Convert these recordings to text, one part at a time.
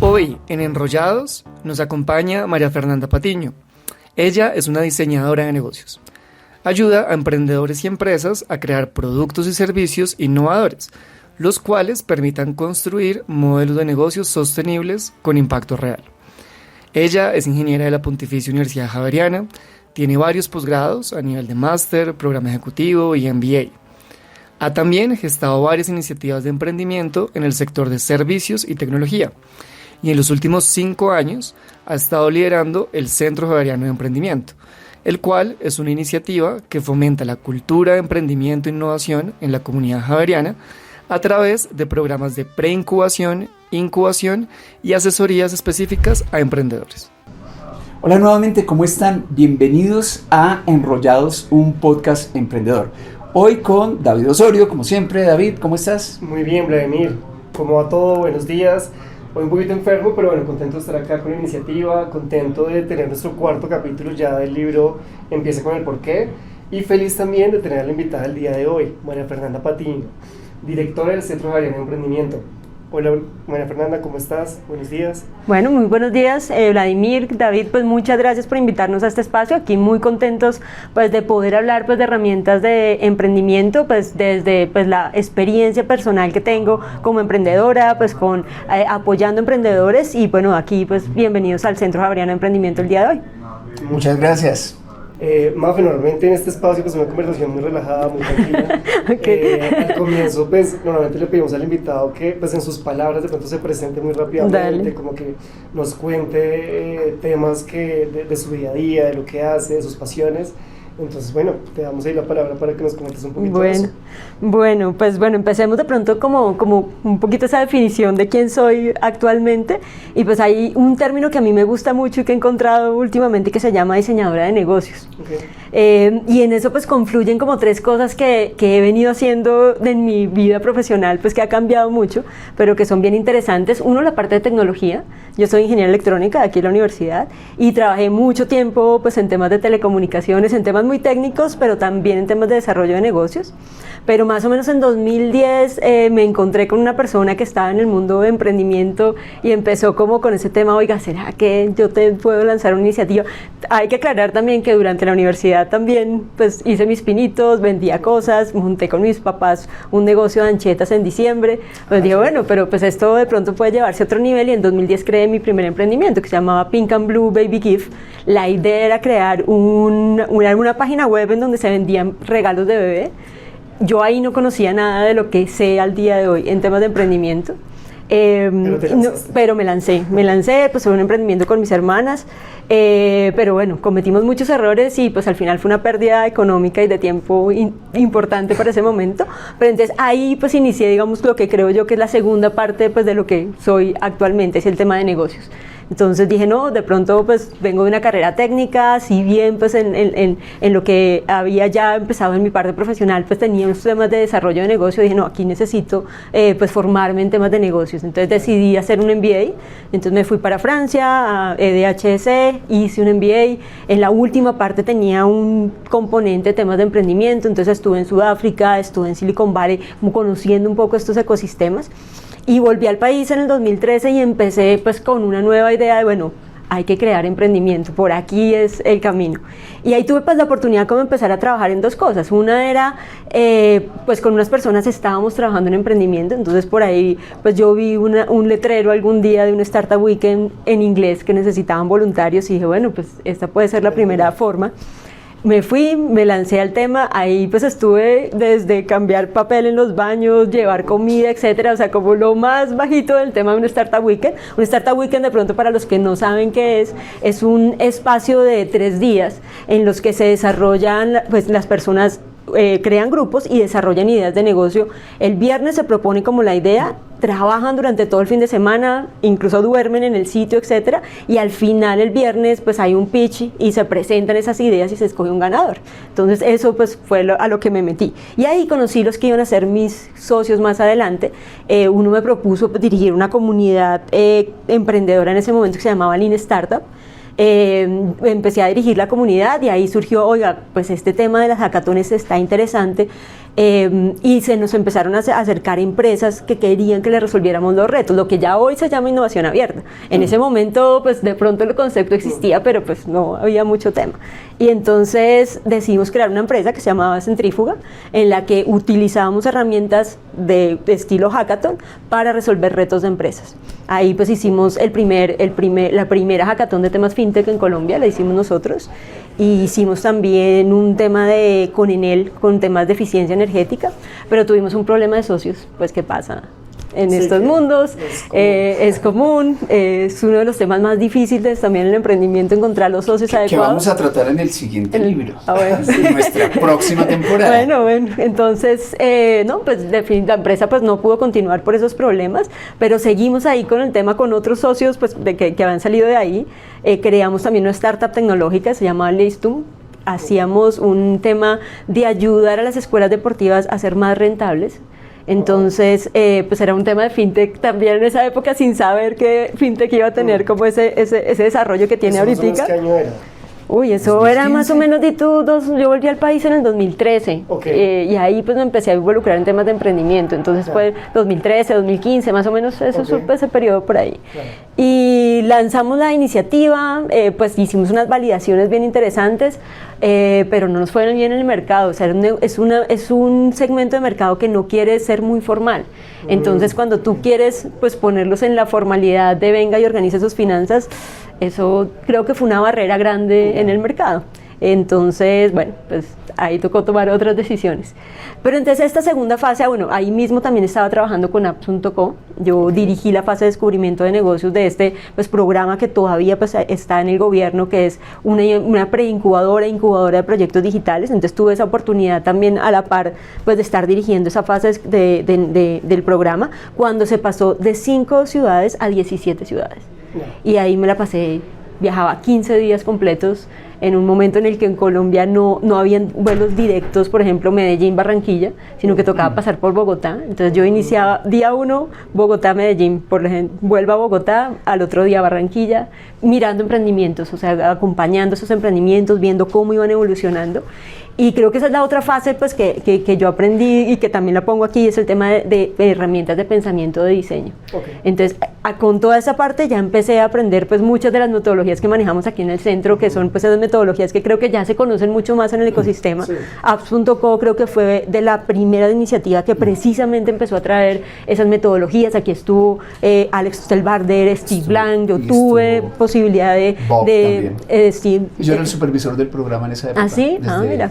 Hoy, en Enrollados, nos acompaña María Fernanda Patiño. Ella es una diseñadora de negocios. Ayuda a emprendedores y empresas a crear productos y servicios innovadores, los cuales permitan construir modelos de negocios sostenibles con impacto real. Ella es ingeniera de la Pontificia Universidad Javeriana, tiene varios posgrados a nivel de máster, programa ejecutivo y MBA. Ha también gestado varias iniciativas de emprendimiento en el sector de servicios y tecnología. Y en los últimos 5 años ha estado liderando el Centro Javeriano de Emprendimiento, el cual es una iniciativa que fomenta la cultura de emprendimiento e innovación en la comunidad javeriana a través de programas de preincubación, incubación y asesorías específicas a emprendedores. Hola nuevamente, ¿cómo están? Bienvenidos a Enrollados, un podcast emprendedor. Hoy con David Osorio, como siempre. David, ¿cómo estás? Muy bien, Vladimir. ¿Cómo va todo? Buenos días. Hoy un poquito enfermo, pero bueno, contento de estar acá con la iniciativa, contento de tener nuestro cuarto capítulo ya del libro Empieza con el porqué, y feliz también de tener a la invitada del día de hoy, María Fernanda Patiño, directora del Centro Javeriano de Emprendimiento. Hola María Fernanda, ¿cómo estás? Buenos días. Bueno, muy buenos días, Vladimir, David, pues muchas gracias por invitarnos a este espacio. Aquí muy contentos pues de poder hablar pues de herramientas de emprendimiento, pues desde pues la experiencia personal que tengo como emprendedora, pues con apoyando emprendedores, y bueno, aquí pues bienvenidos al Centro Javeriano de Emprendimiento el día de hoy. Muchas gracias. Mafe, normalmente en este espacio pues una conversación muy relajada, muy tranquila. Okay. Al comienzo pues normalmente le pedimos al invitado que pues en sus palabras de pronto se presente muy rápidamente. Dale. Como que nos cuente temas de su día a día, de lo que hace, de sus pasiones. Entonces, bueno, te damos ahí la palabra para que nos comentes un poquito de eso. Bueno, pues bueno, empecemos de pronto como un poquito esa definición de quién soy actualmente. Y pues hay un término que a mí me gusta mucho y que he encontrado últimamente que se llama diseñadora de negocios. Okay. Y en eso pues confluyen como 3 cosas que he venido haciendo en mi vida profesional, pues que ha cambiado mucho, pero que son bien interesantes. Uno, la parte de tecnología. Yo soy ingeniera electrónica de aquí en la universidad y trabajé mucho tiempo pues en temas de telecomunicaciones, en temas muy técnicos, pero también en temas de desarrollo de negocios. Pero más o menos en 2010 me encontré con una persona que estaba en el mundo de emprendimiento y empezó como con ese tema: oiga, ¿será que yo te puedo lanzar una iniciativa? Hay que aclarar también que durante la universidad también pues hice mis pinitos, vendía cosas, monté con mis papás un negocio de anchetas en diciembre. Pues dije, bueno, pero pues esto de pronto puede llevarse a otro nivel, y en 2010 creé mi primer emprendimiento que se llamaba Pink and Blue Baby Gift. La idea era crear una página web en donde se vendían regalos de bebé. Yo ahí no conocía nada de lo que sé al día de hoy en temas de emprendimiento. Pero me lancé, pues fue un emprendimiento con mis hermanas, pero bueno, cometimos muchos errores y pues al final fue una pérdida económica y de tiempo importante para ese momento. Pero entonces ahí pues inicié, digamos, lo que creo yo que es la segunda parte pues de lo que soy actualmente, es el tema de negocios. Entonces dije, no, de pronto pues vengo de una carrera técnica, si bien pues en lo que había ya empezado en mi parte profesional, pues tenía unos temas de desarrollo de negocio. Dije, no, aquí necesito pues formarme en temas de negocios. Entonces decidí hacer un MBA, entonces me fui para Francia, a EDHS, hice un MBA. En la última parte tenía un componente de temas de emprendimiento, entonces estuve en Sudáfrica, estuve en Silicon Valley, como conociendo un poco estos ecosistemas. Y volví al país en el 2013 y empecé pues con una nueva idea de, bueno, hay que crear emprendimiento, por aquí es el camino. Y ahí tuve pues la oportunidad como empezar a trabajar en 2 cosas. Una era, pues con unas personas estábamos trabajando en emprendimiento, entonces por ahí pues yo vi un letrero algún día de un Startup Weekend en inglés que necesitaban voluntarios y dije, bueno, pues esta puede ser la primera forma. Me fui, me lancé al tema, ahí pues estuve desde cambiar papel en los baños, llevar comida, etcétera, o sea, como lo más bajito del tema de un Startup Weekend. Un Startup Weekend, de pronto para los que no saben qué es un espacio de 3 días en los que se desarrollan, pues las personas crean grupos y desarrollan ideas de negocio. El viernes se propone como la idea, trabajan durante todo el fin de semana, incluso duermen en el sitio, etcétera, y al final el viernes pues hay un pitch y se presentan esas ideas y se escoge un ganador. Entonces eso pues fue a lo que me metí, y ahí conocí los que iban a ser mis socios más adelante. Uno me propuso dirigir una comunidad emprendedora en ese momento que se llamaba Lean Startup. Empecé a dirigir la comunidad y ahí surgió, oiga, pues este tema de las hackatones está interesante. y se nos empezaron a acercar empresas que querían que les resolviéramos los retos, lo que ya hoy se llama innovación abierta. En ese momento, pues de pronto el concepto existía, pero pues no había mucho tema. Y entonces decidimos crear una empresa que se llamaba Centrífuga, en la que utilizábamos herramientas de estilo hackathon para resolver retos de empresas. Ahí pues hicimos la primera hackathon de temas fintech en Colombia, la hicimos nosotros. Y hicimos también un tema con Enel, con temas de eficiencia energética, pero tuvimos un problema de socios, pues ¿qué pasa? En estos mundos es común, es uno de los temas más difíciles también en el emprendimiento, encontrar los socios adecuados. Que vamos a tratar en el siguiente libro, bueno. en nuestra próxima temporada. Bueno, entonces, no, pues la empresa pues no pudo continuar por esos problemas, pero seguimos ahí con el tema con otros socios pues, que habían salido de ahí. Creamos también una startup tecnológica, se llamaba Leistum. Hacíamos un tema de ayudar a las escuelas deportivas a ser más rentables. Entonces, pues era un tema de fintech también en esa época, sin saber que fintech iba a tener como ese desarrollo que tiene ahorita. ¿Qué año era? Uy, eso 2015. Era más o menos yo volví al país en el 2013 y ahí pues me empecé a involucrar en temas de emprendimiento, entonces fue 2013, 2015, más o menos ese periodo por ahí. Claro. Y lanzamos la iniciativa, pues hicimos unas validaciones bien interesantes, pero no nos fue bien en el mercado, o sea, es un segmento de mercado que no quiere ser muy formal. Entonces cuando tú quieres pues ponerlos en la formalidad de venga y organice sus finanzas, eso creo que fue una barrera grande en el mercado. Entonces, bueno, pues ahí tocó tomar otras decisiones. Pero entonces esta segunda fase, bueno, ahí mismo también estaba trabajando con apps.co. Yo dirigí la fase de descubrimiento de negocios de este pues, programa que todavía pues, está en el gobierno, que es una preincubadora, incubadora de proyectos digitales. Entonces tuve esa oportunidad también a la par pues, de estar dirigiendo esa fase del programa, cuando se pasó de 5 ciudades a 17 ciudades. Y ahí me la pasé, viajaba 15 días completos en un momento en el que en Colombia no habían vuelos directos, por ejemplo, Medellín-Barranquilla, sino que tocaba pasar por Bogotá. Entonces yo iniciaba día 1, Bogotá-Medellín, por ejemplo, vuelvo a Bogotá, al otro día Barranquilla, mirando emprendimientos, o sea, acompañando esos emprendimientos, viendo cómo iban evolucionando. Y creo que esa es la otra fase pues, que yo aprendí y que también la pongo aquí, es el tema de herramientas de pensamiento de diseño. Entonces, con toda esa parte ya empecé a aprender pues, muchas de las metodologías que manejamos aquí en el centro, que son pues, esas metodologías que creo que ya se conocen mucho más en el ecosistema. Apps.co creo que fue de la primera iniciativa que precisamente empezó a traer esas metodologías. Aquí estuvo Alex Stelbarder, Steve Blank, yo tuve posibilidad de Steve. Yo era el supervisor del programa en esa época. ¿Ah, sí? Mira.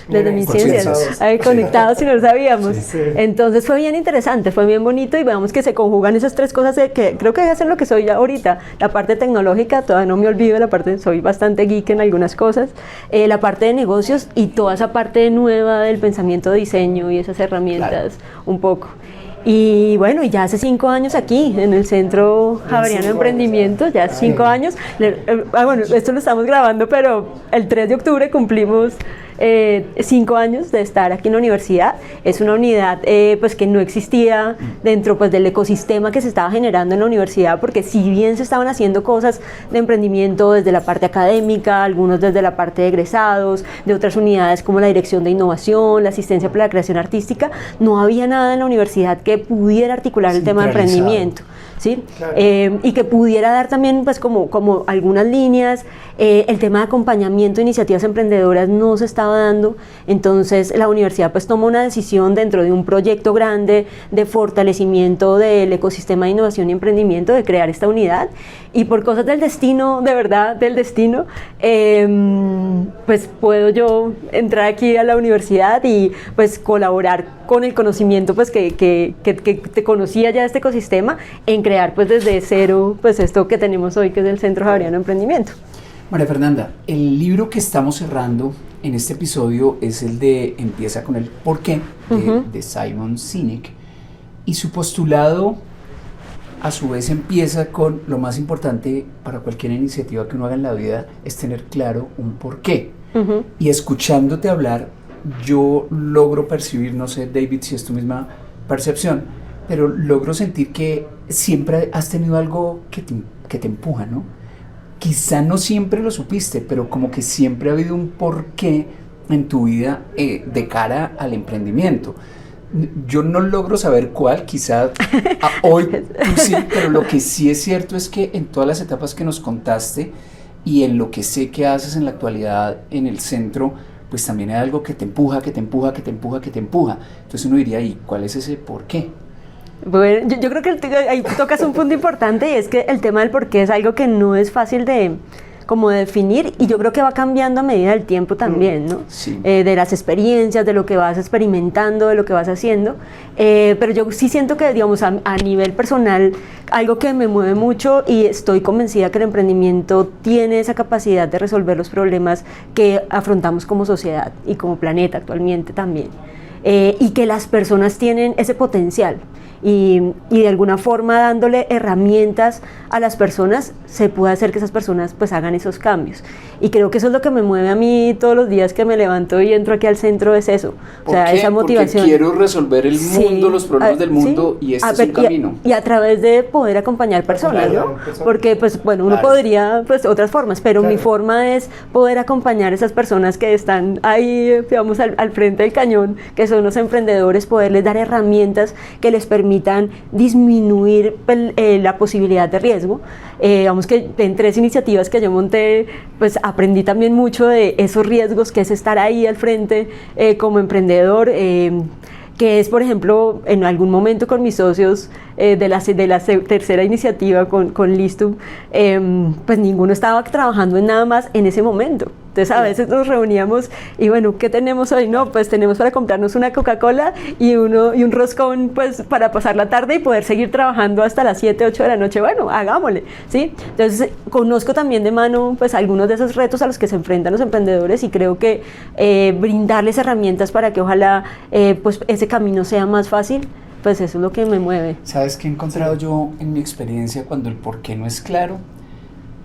Desde mis ciencias, conectados y no lo sabíamos. Entonces fue bien interesante, fue bien bonito y veamos que se conjugan esas tres cosas que creo que es lo que soy ahorita. La parte tecnológica, todavía no me olvido, soy bastante geek en algunas cosas, la parte de negocios y toda esa parte nueva del pensamiento de diseño y esas herramientas un poco. Y bueno, y ya hace 5 años aquí, en el Centro Javeriano de Emprendimiento, ya hace 5 años. Bueno, esto lo estamos grabando, pero el 3 de octubre cumplimos 5 años de estar aquí en la universidad. Es una unidad pues que no existía dentro pues, del ecosistema que se estaba generando en la universidad, porque si bien se estaban haciendo cosas de emprendimiento desde la parte académica, algunos desde la parte de egresados, de otras unidades como la dirección de innovación, la asistencia para la creación artística, no había nada en la universidad que pudiera articular el tema de emprendimiento. ¿Sí? Claro. Y que pudiera dar también pues como algunas líneas, el tema de acompañamiento de iniciativas emprendedoras no se estaba dando, entonces la universidad pues toma una decisión dentro de un proyecto grande de fortalecimiento del ecosistema de innovación y emprendimiento, de crear esta unidad, y por cosas del destino, de verdad, del destino, pues puedo yo entrar aquí a la universidad y pues colaborar con el conocimiento pues que te conocía ya de este ecosistema, en crear pues desde cero pues esto que tenemos hoy, que es el Centro Javeriano de Emprendimiento. María Fernanda, el libro que estamos cerrando en este episodio es el de Empieza con el porqué, de Simon Sinek, y su postulado a su vez empieza con lo más importante para cualquier iniciativa que uno haga en la vida, es tener claro un porqué. Y escuchándote hablar, yo logro percibir, no sé David si es tu misma percepción, pero logro sentir que siempre has tenido algo que te empuja, ¿no? Quizá no siempre lo supiste, pero como que siempre ha habido un porqué en tu vida de cara al emprendimiento? Yo no logro saber cuál, quizá hoy tú sí, pero lo que sí es cierto es que en todas las etapas que nos contaste y en lo que sé que haces en la actualidad en el centro, pues también hay algo que te empuja, que te empuja, que te empuja, que te empuja. Entonces uno diría, ¿y cuál es ese por qué? Bueno, yo creo que ahí tocas un punto importante, y es que el tema del por qué es algo que no es fácil de como definir, y yo creo que va cambiando a medida del tiempo también, ¿no? Sí. De las experiencias, de lo que vas experimentando, de lo que vas haciendo, pero yo sí siento que, digamos, a nivel personal, algo que me mueve mucho, y estoy convencida que el emprendimiento tiene esa capacidad de resolver los problemas que afrontamos como sociedad y como planeta actualmente también, y que las personas tienen ese potencial. Y de alguna forma, dándole herramientas a las personas, se puede hacer que esas personas pues hagan esos cambios. Y creo que eso es lo que me mueve a mí todos los días que me levanto y entro aquí al centro, es eso. ¿Por qué? Esa motivación. Porque quiero resolver el mundo, los problemas del mundo, sí, y este es un camino. Y a través de poder acompañar personas, ¿no? Porque, pues, bueno, uno podría, pues, otras formas, pero mi forma es poder acompañar a esas personas que están ahí, digamos, al frente del cañón, que son los emprendedores, poderles dar herramientas que les permitan disminuir la posibilidad de riesgo. Digamos que en 3 iniciativas que yo monté, pues aprendí también mucho de esos riesgos que es estar ahí al frente como emprendedor, que es, por ejemplo, en algún momento con mis socios de la tercera iniciativa con Listum, pues ninguno estaba trabajando en nada más en ese momento. Entonces a veces nos reuníamos y bueno, ¿qué tenemos hoy? No, pues tenemos para comprarnos una Coca-Cola y un roscón, pues para pasar la tarde y poder seguir trabajando hasta las 7, 8 de la noche. Bueno, hagámosle, ¿sí? Entonces conozco también de mano pues algunos de esos retos a los que se enfrentan los emprendedores, y creo que brindarles herramientas para que ojalá pues ese camino sea más fácil, pues eso es lo que me mueve. ¿Sabes qué he encontrado yo en mi experiencia cuando el por qué no es claro?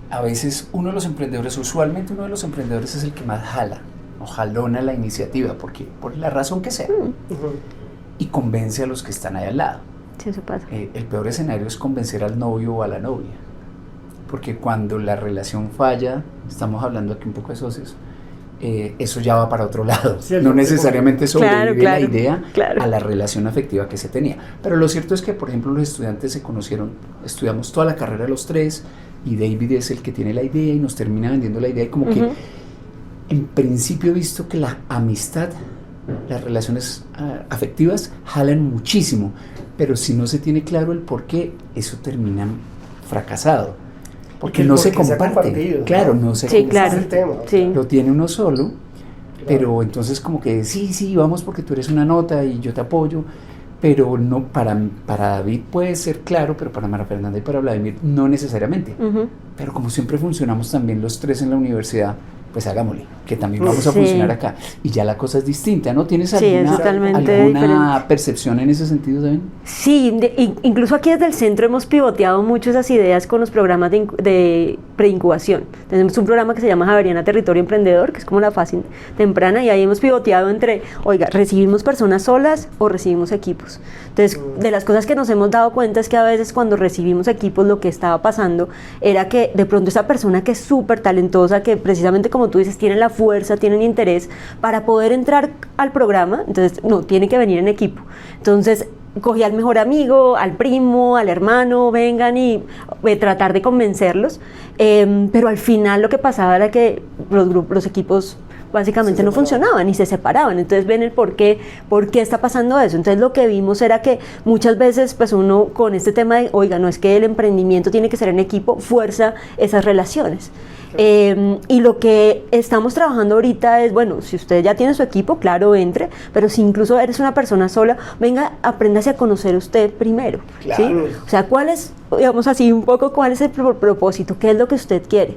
A veces usualmente uno de los emprendedores es el que más jala o jalona la iniciativa, porque por la razón que sea, y convence a los que están ahí al lado. Sí, eso pasa. El peor escenario es convencer al novio o a la novia, porque cuando la relación falla, estamos hablando aquí un poco de socios, eso ya va para otro lado, sí, no necesariamente sobrevive la idea a la relación afectiva que se tenía. Pero lo cierto es que, por ejemplo, los estudiantes se conocieron, estudiamos toda la carrera los 3, y David es el que tiene la idea y nos termina vendiendo la idea, y como que en principio he visto que la amistad, las relaciones afectivas jalan muchísimo, pero si no se tiene claro el por qué, eso termina fracasado, porque no se comparte. Claro, no se comparte. Claro. El tema. Sí. Lo tiene uno solo, pero entonces como que sí, vamos porque tú eres una nota y yo te apoyo. Pero no, para David puede ser claro, pero para María Fernanda y para Vladimir no necesariamente. Pero como siempre funcionamos también los 3 en la universidad, pues hagámosle, que también vamos a funcionar acá. Y ya la cosa es distinta, ¿no? ¿Tienes alguna percepción en ese sentido, David? Sí, incluso aquí desde el centro hemos pivoteado mucho esas ideas con los programas de preincubación. Tenemos un programa que se llama Javeriana Territorio Emprendedor, que es como la fase temprana, y ahí hemos pivoteado entre, oiga, ¿recibimos personas solas o recibimos equipos? Entonces, de las cosas que nos hemos dado cuenta es que a veces cuando recibimos equipos, lo que estaba pasando era que de pronto esa persona que es súper talentosa, que precisamente como tú dices, tiene la fuerza, tiene el interés para poder entrar al programa, entonces no, tiene que venir en equipo. Entonces cogí al mejor amigo, al primo, al hermano, vengan, y tratar de convencerlos, pero al final lo que pasaba era que los equipos básicamente no funcionaban y se separaban. Entonces ven el por qué está pasando eso. Entonces lo que vimos era que muchas veces pues uno con este tema de, oiga, no es que el emprendimiento tiene que ser en equipo, fuerza esas relaciones. Y lo que estamos trabajando ahorita es, bueno, si usted ya tiene su equipo, claro, entre, pero si incluso eres una persona sola, venga, apréndase a conocer usted primero, ¿sí? O sea, ¿cuál es, digamos así, un poco cuál es el propósito? ¿Qué es lo que usted quiere?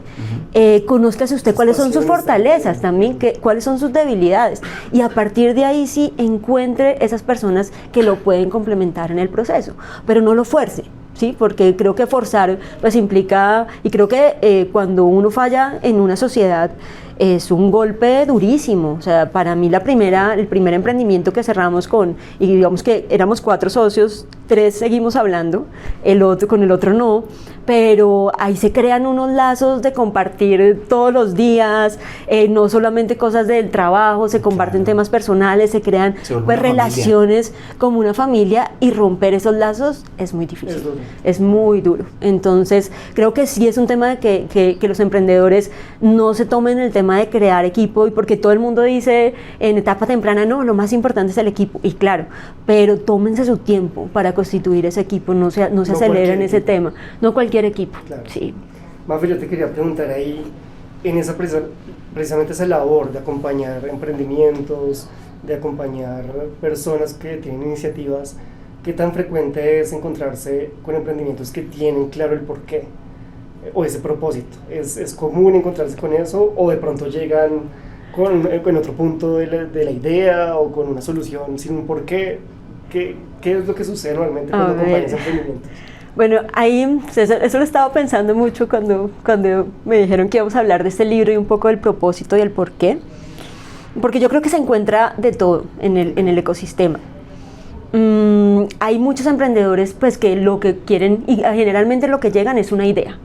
Conózcase usted cuáles son sus fortalezas también, cuáles son sus debilidades, y a partir de ahí sí encuentre esas personas que lo pueden complementar en el proceso, pero no lo fuerce. Sí, porque creo que forzar pues implica, y creo que cuando uno falla en una sociedad, es un golpe durísimo. O sea, para mí el primer emprendimiento que cerramos y digamos que éramos 4 socios, 3 seguimos hablando, con el otro no, pero ahí se crean unos lazos de compartir todos los días, no solamente cosas del trabajo, se comparten temas personales, se crean pues relaciones como una familia, y romper esos lazos es muy difícil, es muy duro. Entonces creo que sí es un tema de que los emprendedores no se tomen el tema de crear equipo, y porque todo el mundo dice en etapa temprana, no, lo más importante es el equipo, y claro, pero tómense su tiempo para constituir ese equipo, no se aceleren ese tema, no cualquier equipo. Claro. Sí. Mafe, yo te quería preguntar ahí, en esa precisamente esa labor de acompañar emprendimientos, de acompañar personas que tienen iniciativas, ¿qué tan frecuente es encontrarse con emprendimientos que tienen claro el porqué o ese propósito? ¿Es común encontrarse con eso, o de pronto llegan con otro punto de la idea, o con una solución sin un porqué? ¿Qué es lo que sucede normalmente cuando acompañas emprendimientos? Bueno, ahí eso lo estaba pensando mucho cuando me dijeron que íbamos a hablar de este libro y un poco del propósito y el porqué, porque yo creo que se encuentra de todo en el ecosistema. Hay muchos emprendedores pues que lo que quieren, y generalmente lo que llegan es una idea.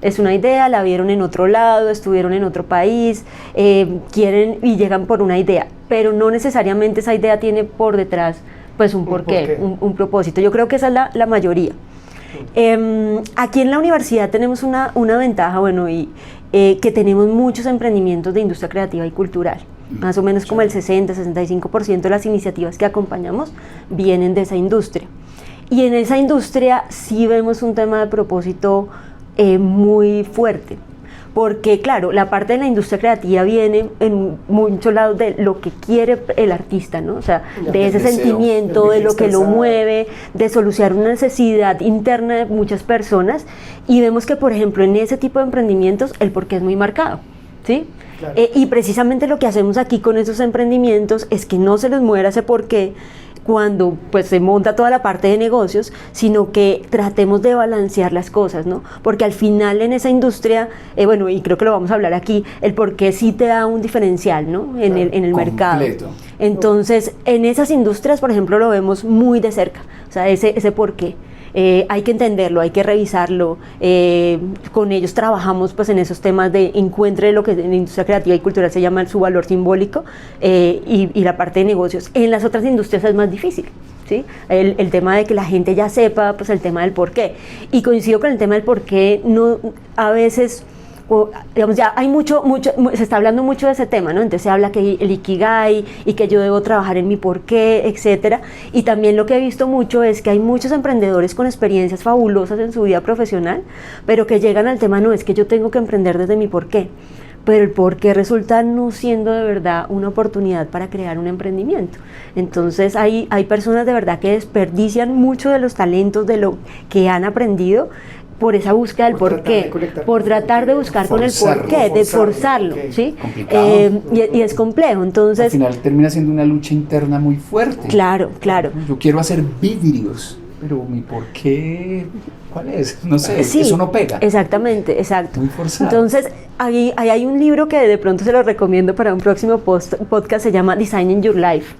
Es una idea, la vieron en otro lado, estuvieron en otro país, quieren y llegan por una idea, pero no necesariamente esa idea tiene por detrás pues un porqué, un propósito. Yo creo que esa es la mayoría. Aquí en la universidad tenemos una ventaja, bueno, y que tenemos muchos emprendimientos de industria creativa y cultural. Más o menos como el 60-65% de las iniciativas que acompañamos vienen de esa industria. Y en esa industria sí vemos un tema de propósito muy fuerte. Porque claro, la parte de la industria creativa viene en muchos lados de lo que quiere el artista, ¿no? O sea, de ese sentimiento, de lo que lo mueve, de solucionar una necesidad interna de muchas personas, y vemos que, por ejemplo, en ese tipo de emprendimientos el porqué es muy marcado, ¿sí? Claro. Y precisamente lo que hacemos aquí con esos emprendimientos es que no se les muera ese porqué cuando pues se monta toda la parte de negocios, sino que tratemos de balancear las cosas, ¿no? Porque al final en esa industria, bueno, y creo que lo vamos a hablar aquí, el porqué sí te da un diferencial, ¿no? En el mercado. Entonces, en esas industrias, por ejemplo, lo vemos muy de cerca, o sea, ese porqué. Hay que entenderlo, hay que revisarlo, con ellos trabajamos pues en esos temas de encuentre lo que en la industria creativa y cultural se llama su valor simbólico, y la parte de negocios. En las otras industrias es más difícil, ¿sí? El tema de que la gente ya sepa pues el tema del porqué, y coincido con el tema del porqué, no, a veces digamos, ya hay se está hablando mucho de ese tema, ¿no? Entonces se habla que el Ikigai y que yo debo trabajar en mi porqué, etcétera. Y también lo que he visto mucho es que hay muchos emprendedores con experiencias fabulosas en su vida profesional, pero que llegan al tema, no, es que yo tengo que emprender desde mi porqué. Pero el porqué resulta no siendo de verdad una oportunidad para crear un emprendimiento. Entonces hay personas de verdad que desperdician mucho de los talentos, de lo que han aprendido, por esa búsqueda del porqué, por tratar de buscar con el porqué, de forzarlo, ¿sí? Y es complejo, entonces... Al final termina siendo una lucha interna muy fuerte. Claro, claro. Yo quiero hacer vidrios, pero mi porqué, ¿cuál es? No sé, sí, eso no pega. Exactamente, exacto. Muy forzado. Entonces, ahí hay un libro que de pronto se lo recomiendo para un próximo podcast, se llama Designing Your Life.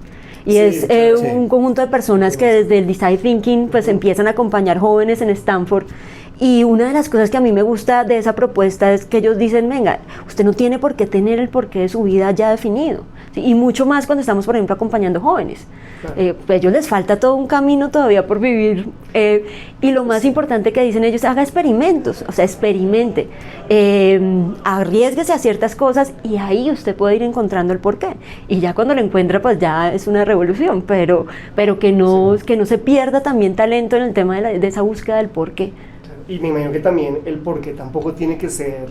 Y es un conjunto de personas que desde el Design Thinking pues empiezan a acompañar jóvenes en Stanford. Y una de las cosas que a mí me gusta de esa propuesta es que ellos dicen, venga, usted no tiene por qué tener el porqué de su vida ya definido, ¿sí? Y mucho más cuando estamos, por ejemplo, acompañando jóvenes. Claro. Pues a ellos les falta todo un camino todavía por vivir, y lo más importante que dicen ellos, haga experimentos, o sea, experimente, arriésguese a ciertas cosas, y ahí usted puede ir encontrando el porqué. Y ya cuando lo encuentra, pues ya es una revolución, pero que no se pierda también talento en el tema de esa búsqueda del porqué. Y me imagino que también el porqué tampoco tiene que ser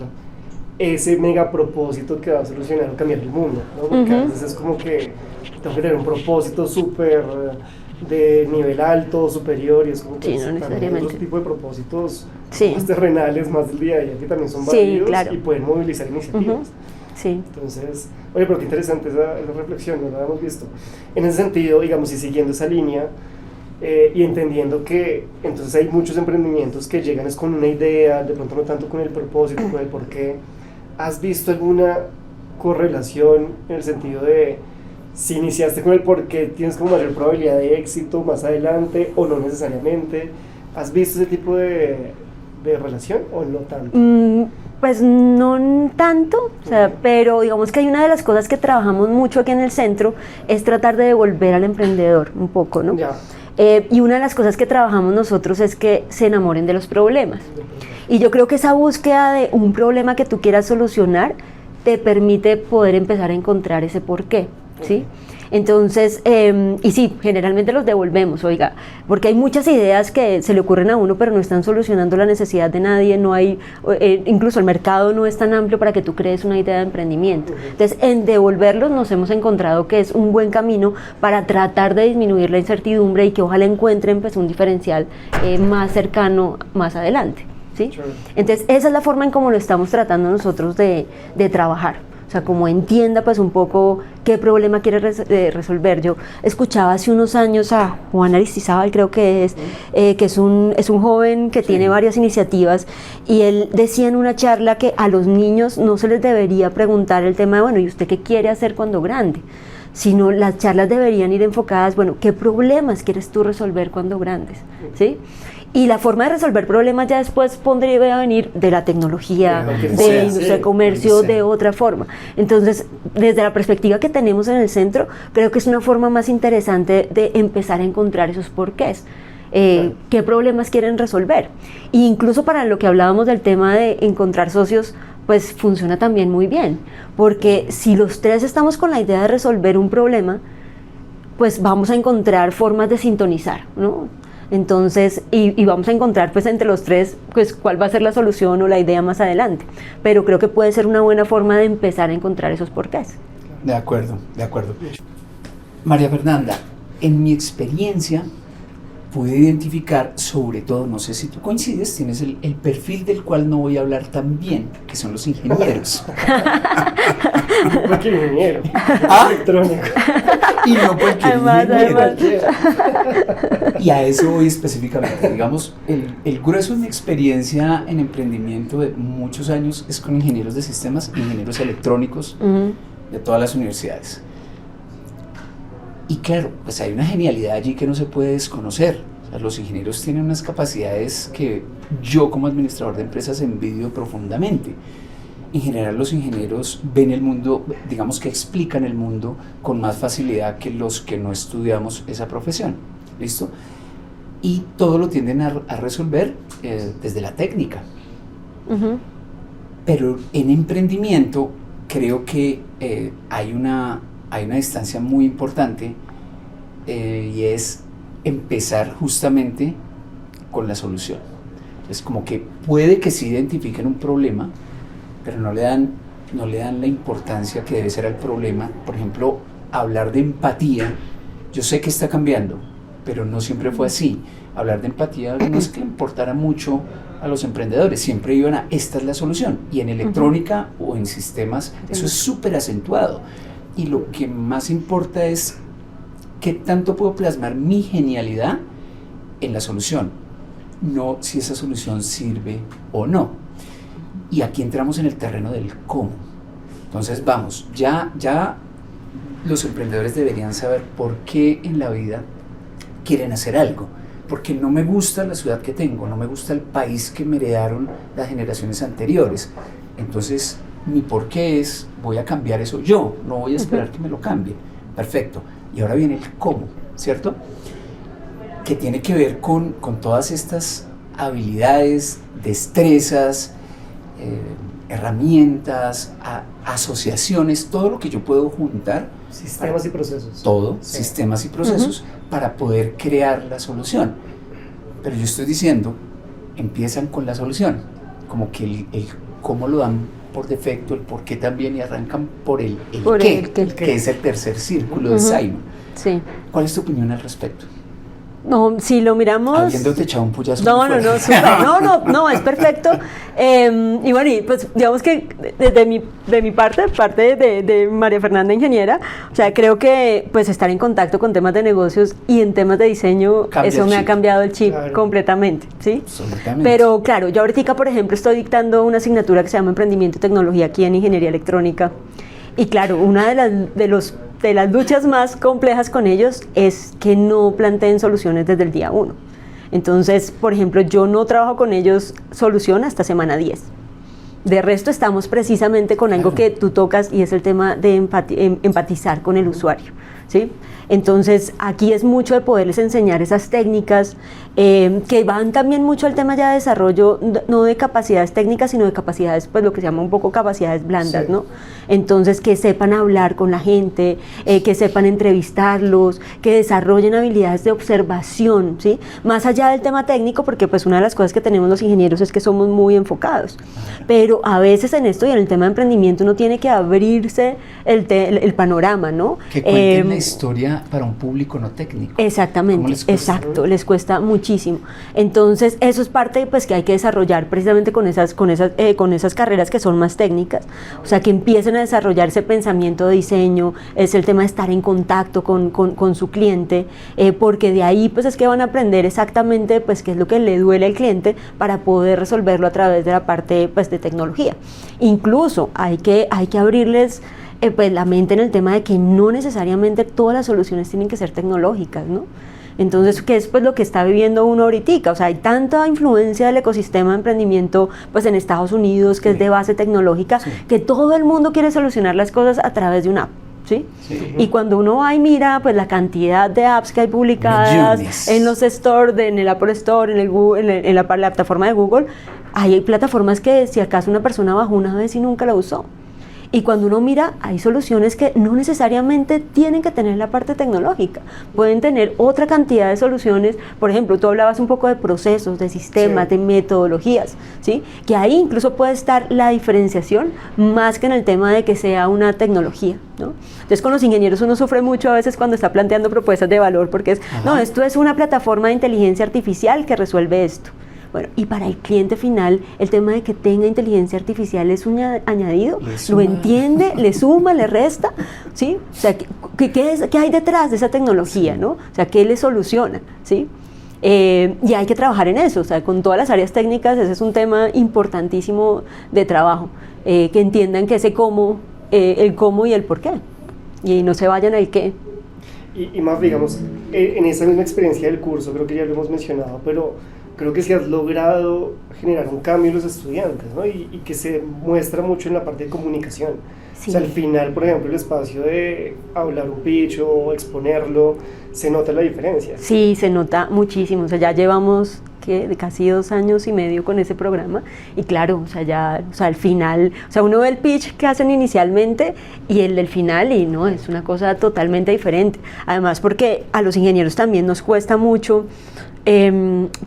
ese mega propósito que va a solucionar o cambiar el mundo, ¿no? Porque a veces es como que tengo que tener un propósito súper de nivel alto, superior, y es como que no necesariamente. Otro tipo de propósitos más terrenales, más del día a día, que también son válidos, claro, y pueden movilizar iniciativas. Sí. Entonces, oye, pero qué interesante esa reflexión, no la habíamos visto. En ese sentido, digamos, y siguiendo esa línea, y entendiendo que entonces hay muchos emprendimientos que llegan es con una idea, de pronto no tanto con el propósito, con el porqué. ¿Has visto alguna correlación en el sentido de si iniciaste con el por qué tienes como mayor probabilidad de éxito más adelante o no necesariamente? ¿Has visto ese tipo de relación o no tanto? Pues no tanto, o sea, pero digamos que hay una de las cosas que trabajamos mucho aquí en el centro es tratar de devolver al emprendedor un poco, ¿no? Ya. Y una de las cosas que trabajamos nosotros es que se enamoren de los problemas. Y yo creo que esa búsqueda de un problema que tú quieras solucionar te permite poder empezar a encontrar ese porqué, ¿sí? Entonces, y sí, generalmente los devolvemos, oiga, porque hay muchas ideas que se le ocurren a uno, pero no están solucionando la necesidad de nadie, no hay, incluso el mercado no es tan amplio para que tú crees una idea de emprendimiento. Entonces, en devolverlos nos hemos encontrado que es un buen camino para tratar de disminuir la incertidumbre y que ojalá encuentren pues, un diferencial más cercano más adelante, ¿sí? Sure. Entonces, esa es la forma en cómo lo estamos tratando nosotros de trabajar. O sea, como entienda pues un poco qué problema quiere resolver. Yo escuchaba hace unos años a Juan Aristizábal, creo que es un joven que tiene varias iniciativas, y él decía en una charla que a los niños no se les debería preguntar el tema de, bueno, ¿y usted qué quiere hacer cuando grande? Sino las charlas deberían ir enfocadas, bueno, ¿qué problemas quieres tú resolver cuando grandes? ¿Sí? Y la forma de resolver problemas ya después podría venir de la tecnología, de industria de comercio, de otra forma. Entonces, desde la perspectiva que tenemos en el centro, creo que es una forma más interesante de empezar a encontrar esos porqués. ¿Qué problemas quieren resolver? E incluso para lo que hablábamos del tema de encontrar socios, pues funciona también muy bien, porque si los tres estamos con la idea de resolver un problema, pues vamos a encontrar formas de sintonizar, ¿no? Entonces, y vamos a encontrar pues entre los tres pues cuál va a ser la solución o la idea más adelante, pero creo que puede ser una buena forma de empezar a encontrar esos porqués. De acuerdo, de acuerdo. María Fernanda, en mi experiencia pude identificar, sobre todo, no sé si tú coincides, tienes el perfil del cual no voy a hablar tan bien, que son los ingenieros. Cualquier ingeniero, electrónico. Y no cualquier ingeniero. Además. Y a eso voy específicamente. Digamos, el grueso de mi experiencia en emprendimiento de muchos años es con ingenieros de sistemas, ingenieros electrónicos de todas las universidades. Y claro, pues hay una genialidad allí que no se puede desconocer. O sea, los ingenieros tienen unas capacidades que yo como administrador de empresas envidio profundamente. En general los ingenieros ven el mundo, digamos que explican el mundo con más facilidad que los que no estudiamos esa profesión. ¿Listo? Y todo lo tienden a resolver desde la técnica. Pero en emprendimiento creo que hay una distancia muy importante y es empezar justamente con la solución. Es como que puede que sí identifiquen un problema, pero no le dan la importancia que debe ser al problema. Por ejemplo, hablar de empatía, yo sé que está cambiando, pero no siempre fue así. Hablar de empatía no es que le importara mucho a los emprendedores, siempre iban a, esta es la solución. Y en electrónica o en sistemas, eso es súper acentuado. Y lo que más importa es qué tanto puedo plasmar mi genialidad en la solución, no si esa solución sirve o no. Y aquí entramos en el terreno del cómo. Entonces vamos, ya los emprendedores deberían saber por qué en la vida quieren hacer algo. Porque no me gusta la ciudad que tengo, no me gusta el país que me heredaron las generaciones anteriores. Entonces, mi por qué es, voy a cambiar eso yo, no voy a esperar que me lo cambien. Perfecto. Y ahora viene el cómo, ¿cierto? Que tiene que ver con todas estas habilidades, destrezas, herramientas, asociaciones, todo lo que yo puedo juntar. Sistemas y procesos. Todo, sí. Sistemas y procesos para poder crear la solución. Pero yo estoy diciendo, empiezan con la solución, como que el cómo lo dan por defecto, el por qué también, y arrancan por el qué, que es el tercer círculo de Simon. Sí. ¿Cuál es tu opinión al respecto? No, si lo miramos... Habiéndote echado un puyazo. No, es perfecto. Y bueno, y pues digamos que de mi parte de María Fernanda Ingeniera, o sea, creo que pues estar en contacto con temas de negocios y en temas de diseño, eso me ha cambiado el chip completamente, ¿sí? Absolutamente. Pero claro, yo ahorita, por ejemplo, estoy dictando una asignatura que se llama Emprendimiento y Tecnología aquí en Ingeniería Electrónica. Y claro, una de las luchas más complejas con ellos es que no planteen soluciones desde el día 1. Entonces, por ejemplo, yo no trabajo con ellos solución hasta semana 10. De resto estamos precisamente con algo que tú tocas y es el tema de empatizar con el usuario, ¿sí? Entonces aquí es mucho de poderles enseñar esas técnicas que van también mucho al tema ya de desarrollo, no de capacidades técnicas, sino de capacidades, pues lo que se llama un poco capacidades blandas, Sí. ¿no? Entonces que sepan hablar con la gente, que sepan entrevistarlos, que desarrollen habilidades de observación, ¿sí? Más allá del tema técnico, porque pues una de las cosas que tenemos los ingenieros es que somos muy enfocados, pero a veces en esto y en el tema de emprendimiento uno tiene que abrirse el panorama, ¿no? Que cuenten la historia para un público no técnico. Exactamente, ¿Cómo les cuesta? exacto, les cuesta muchísimo. Entonces, eso es parte pues que hay que desarrollar precisamente con esas carreras que son más técnicas, o sea, que empiecen a desarrollar ese pensamiento de diseño, es el tema de estar en contacto con su cliente, porque de ahí pues es que van a aprender exactamente pues qué es lo que le duele al cliente para poder resolverlo a través de la parte pues de tecnología. Incluso hay que abrirles pues la mente en el tema de que no necesariamente todas las soluciones tienen que ser tecnológicas, ¿no? Entonces, ¿qué es pues lo que está viviendo uno ahorita? O sea, hay tanta influencia del ecosistema de emprendimiento pues en Estados Unidos, que es de base tecnológica, que todo el mundo quiere solucionar las cosas a través de una app. ¿Sí? Sí. Y cuando uno va y mira pues la cantidad de apps que hay publicadas Millones. en los stores, en el Apple Store, en el Google, en la plataforma de Google, hay plataformas que si acaso una persona bajó una vez y nunca la usó. Y cuando uno mira, hay soluciones que no necesariamente tienen que tener la parte tecnológica, pueden tener otra cantidad de soluciones. Por ejemplo, tú hablabas un poco de procesos, de sistemas, Sí. de metodologías, ¿sí? Que ahí incluso puede estar la diferenciación más que en el tema de que sea una tecnología, ¿no? Entonces, con los ingenieros uno sufre mucho a veces cuando está planteando propuestas de valor, porque es, no, esto es una plataforma de inteligencia artificial que resuelve esto. Bueno, y para el cliente final, el tema de que tenga inteligencia artificial es un añadido, lo entiende, le suma, le resta, ¿sí? O sea, ¿qué hay detrás de esa tecnología, ¿no? O sea, ¿qué le soluciona, ¿sí? Y hay que trabajar en eso, o sea, con todas las áreas técnicas, ese es un tema importantísimo de trabajo, que entiendan que ese cómo, el cómo y el por qué, y no se vayan al qué. Y más, digamos, en esa misma experiencia del curso, creo que ya lo hemos mencionado, pero creo que sí has logrado generar un cambio en los estudiantes, ¿no? Y que se muestra mucho en la parte de comunicación. Sí. O sea, al final, por ejemplo, el espacio de hablar un pitch o exponerlo, se nota la diferencia. Sí, se nota muchísimo, o sea, ya llevamos de casi 2 años y medio con ese programa y claro, o sea, ya, o sea, al final, o sea, uno ve el pitch que hacen inicialmente y el del final y no, es una cosa totalmente diferente. Además, porque a los ingenieros también nos cuesta mucho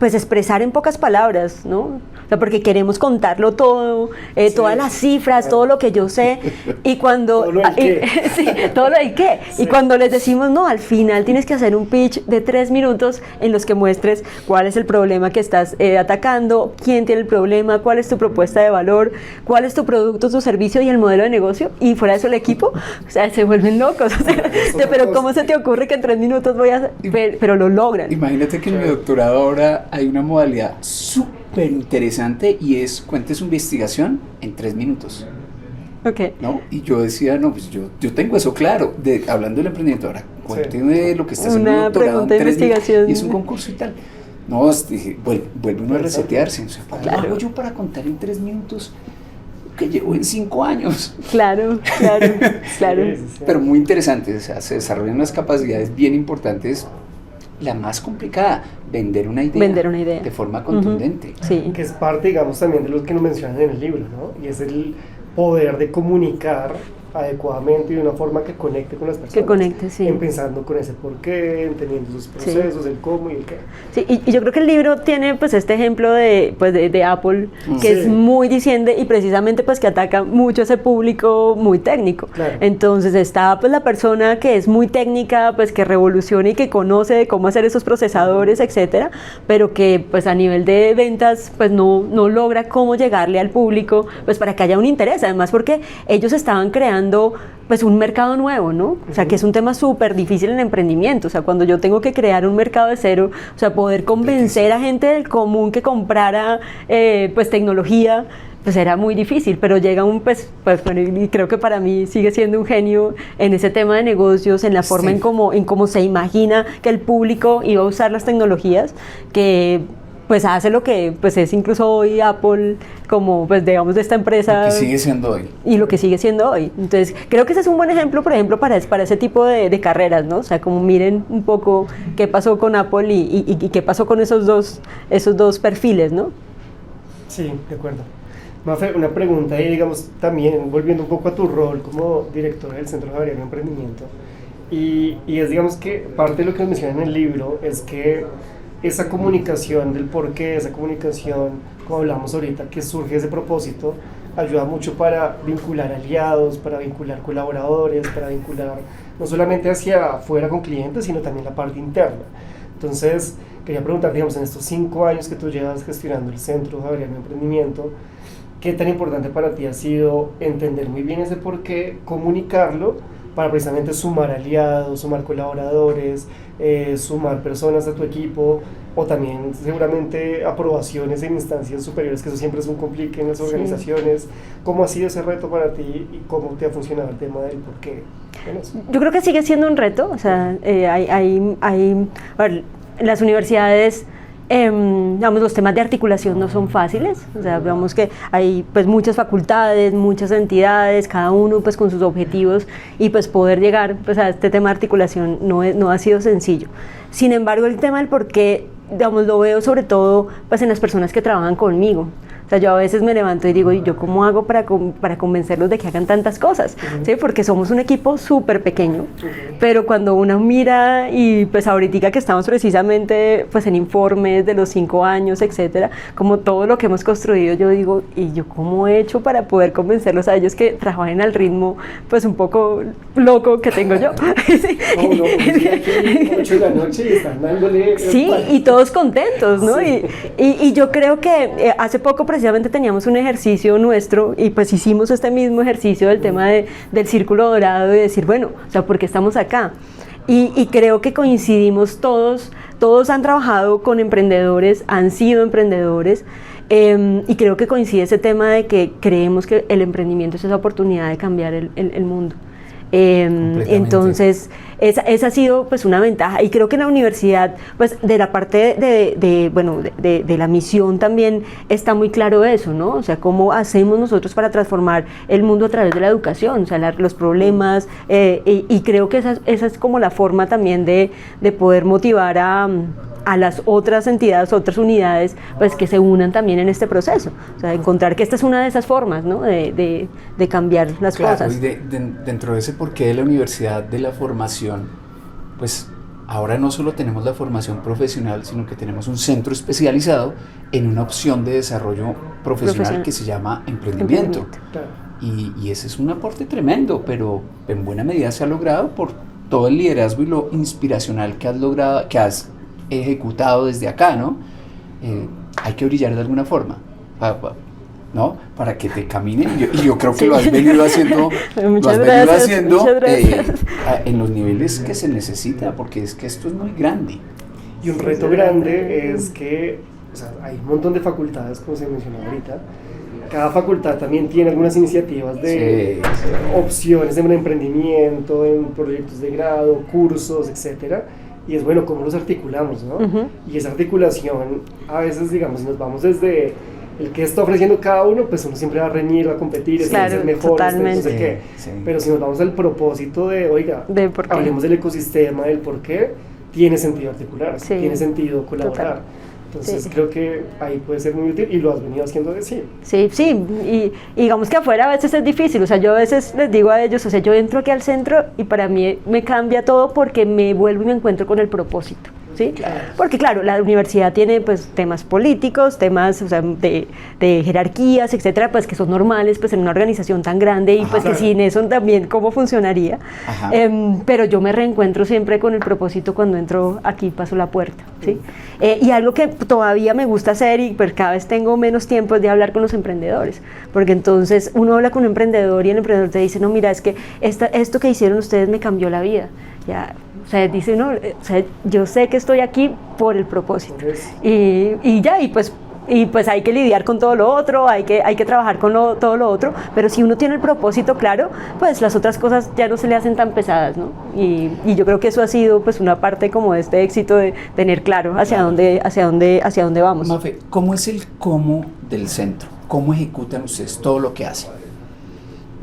pues expresar en pocas palabras, ¿no? O sea, porque queremos contarlo todo, Sí, todas las cifras, todo lo que yo sé, y cuando... Todo lo del qué. Sí, todo lo del qué. Sí. Y cuando les decimos, no, al final tienes que hacer un pitch de 3 minutos en los que muestres cuál es el problema que estás atacando, quién tiene el problema, cuál es tu propuesta de valor, cuál es tu producto, tu servicio y el modelo de negocio, y fuera de eso el equipo, o sea, se vuelven locos. O sea, pero ¿cómo se te ocurre que en 3 minutos voy a...? Pero lo logran. Imagínate que en mi doctorado ahora hay una modalidad súper interesante y es cuente su investigación en 3 minutos. Ok. ¿No? Y yo decía, no, pues yo tengo eso claro, hablando del emprendimiento, ahora cuénteme lo que está haciendo Una el doctorado en pregunta de 3 minutos, investigación. y es un concurso y tal. No, dije, vuelve uno a resetearse. O sea, ¿cómo Claro. hago yo para contar en 3 minutos que llevo en 5 años? Claro, claro, claro. Sí, sí, sí. Pero muy interesante, o sea, se desarrollan unas capacidades bien importantes. La más complicada, vender una idea. Vender una idea. De forma contundente. Sí. Que es parte, digamos, también de lo que nos mencionan en el libro, ¿no? Y es el poder de comunicar adecuadamente y de una forma que conecte con las personas. Que conecte, sí. Empezando con ese por qué, entendiendo sus procesos, el cómo y el qué. Sí, y yo creo que el libro tiene pues este ejemplo de Apple, que Sí. es muy diciende y precisamente pues que ataca mucho a ese público muy técnico. Claro. Entonces está pues la persona que es muy técnica, pues que revoluciona y que conoce de cómo hacer esos procesadores, etcétera, pero que pues a nivel de ventas pues no logra cómo llegarle al público pues para que haya un interés, además porque ellos estaban creando pues un mercado nuevo, ¿no? O sea, que es un tema súper difícil en emprendimiento, o sea, cuando yo tengo que crear un mercado de cero, o sea, poder convencer a gente del común que comprara pues tecnología, pues era muy difícil, pero llega un, bueno, y creo que para mí sigue siendo un genio en ese tema de negocios, en la forma en cómo se imagina que el público iba a usar las tecnologías, que pues hace lo que pues es incluso hoy Apple, como pues digamos de esta empresa. Lo que sigue siendo hoy. Y lo que sigue siendo hoy. Entonces creo que ese es un buen ejemplo, por ejemplo, para ese tipo de carreras, ¿no? O sea, como miren un poco qué pasó con Apple y qué pasó con esos dos perfiles, ¿no? Sí, de acuerdo. Mafe, una pregunta y digamos también volviendo un poco a tu rol como directora del Centro Javeriano de Emprendimiento y es digamos que parte de lo que nos menciona en el libro es que esa comunicación del porqué, esa comunicación, como hablamos ahorita, que surge ese propósito, ayuda mucho para vincular aliados, para vincular colaboradores, para vincular no solamente hacia afuera con clientes, sino también la parte interna. Entonces, quería preguntar, digamos, en estos 5 años que tú llevas gestionando el Centro Javeriano de Emprendimiento, ¿qué tan importante para ti ha sido entender muy bien ese porqué, comunicarlo, para precisamente sumar aliados, sumar colaboradores, sumar personas a tu equipo, o también seguramente aprobaciones en instancias superiores, que eso siempre es un complique en las organizaciones? ¿Cómo ha sido ese reto para ti y cómo te ha funcionado el tema del por qué? Yo creo que sigue siendo un reto, o sea, a ver, en las universidades, digamos, los temas de articulación no son fáciles, o sea, digamos que hay pues muchas facultades, muchas entidades, cada uno pues con sus objetivos, y pues poder llegar pues a este tema de articulación no ha sido sencillo. Sin embargo, el tema del por qué, digamos, lo veo sobre todo pues en las personas que trabajan conmigo. O sea, yo a veces me levanto y digo, ¿y yo cómo hago para convencerlos de que hagan tantas cosas? ¿Sí? Porque somos un equipo súper pequeño, pero cuando uno mira, y pues ahorita que estamos precisamente pues en informes de los 5 años, etcétera, como todo lo que hemos construido, yo digo, ¿y yo cómo he hecho para poder convencerlos a ellos que trabajen al ritmo pues un poco loco que tengo yo? Sí. No, no, aquí 8 de la noche y están dándole... Sí, y todos contentos, ¿no? Sí. Y yo creo que hace poco precisamente teníamos un ejercicio nuestro y pues hicimos este mismo ejercicio del tema del círculo dorado y decir, bueno, o sea, ¿por qué estamos acá? Y creo que coincidimos todos han trabajado con emprendedores, han sido emprendedores, y creo que coincide ese tema de que creemos que el emprendimiento es esa oportunidad de cambiar el mundo. Entonces esa ha sido pues una ventaja, y creo que en la universidad pues de la parte de la misión también está muy claro eso, ¿no? O sea, cómo hacemos nosotros para transformar el mundo a través de la educación, o sea, los problemas, y creo que esa es como la forma también de poder motivar a las otras entidades, otras unidades, pues que se unan también en este proceso. O sea, encontrar que esta es una de esas formas, ¿no? de cambiar las cosas. Y dentro de ese porqué de la universidad, de la formación, pues ahora no solo tenemos la formación profesional, sino que tenemos un centro especializado en una opción de desarrollo profesional que se llama emprendimiento. Y ese es un aporte tremendo, pero en buena medida se ha logrado por todo el liderazgo y lo inspiracional que has logrado, que has ejecutado desde acá, ¿no? Hay que brillar de alguna forma, ¿no? Para que te caminen, y yo creo que lo has venido haciendo, muchas gracias. En los niveles que se necesita, porque es que esto es muy grande. Y un reto grande es que, o sea, hay un montón de facultades, como se mencionó ahorita. Cada facultad también tiene algunas iniciativas de opciones de emprendimiento, en proyectos de grado, cursos, etcétera. Y es bueno cómo los articulamos, ¿no? Y esa articulación, a veces, digamos, si nos vamos desde el que está ofreciendo cada uno, pues uno siempre va a reñir, va a competir, claro, es el mejor, totalmente. No sé qué. Pero si nos vamos al propósito de, oiga, hablemos del ecosistema, del por qué, tiene sentido articular, tiene sentido colaborar. Entonces creo que ahí puede ser muy útil, y lo has venido haciendo decir. Sí, y digamos que afuera a veces es difícil, o sea, yo a veces les digo a ellos, o sea, yo entro aquí al centro y para mí me cambia todo porque me vuelvo y me encuentro con el propósito. ¿Sí? Claro. Porque claro, la universidad tiene pues temas políticos, temas, o sea, de jerarquías, etcétera, pues que son normales pues en una organización tan grande, y pues que sin eso también cómo funcionaría. Pero yo me reencuentro siempre con el propósito cuando entro aquí, paso la puerta, ¿sí? Y algo que todavía me gusta hacer, y pues cada vez tengo menos tiempo, es de hablar con los emprendedores, porque entonces uno habla con un emprendedor y el emprendedor te dice, no, mira, es que esto que hicieron ustedes me cambió la vida, ya. O sea, dice uno, o sea, yo sé que estoy aquí por el propósito. Y pues Y pues hay que lidiar con todo lo otro, hay que trabajar con todo lo otro, pero si uno tiene el propósito claro, pues las otras cosas ya no se le hacen tan pesadas, ¿no? Y yo creo que eso ha sido pues una parte como de este éxito de tener claro hacia dónde vamos. Mafe, ¿cómo es el cómo del centro? ¿Cómo ejecutan ustedes todo lo que hacen?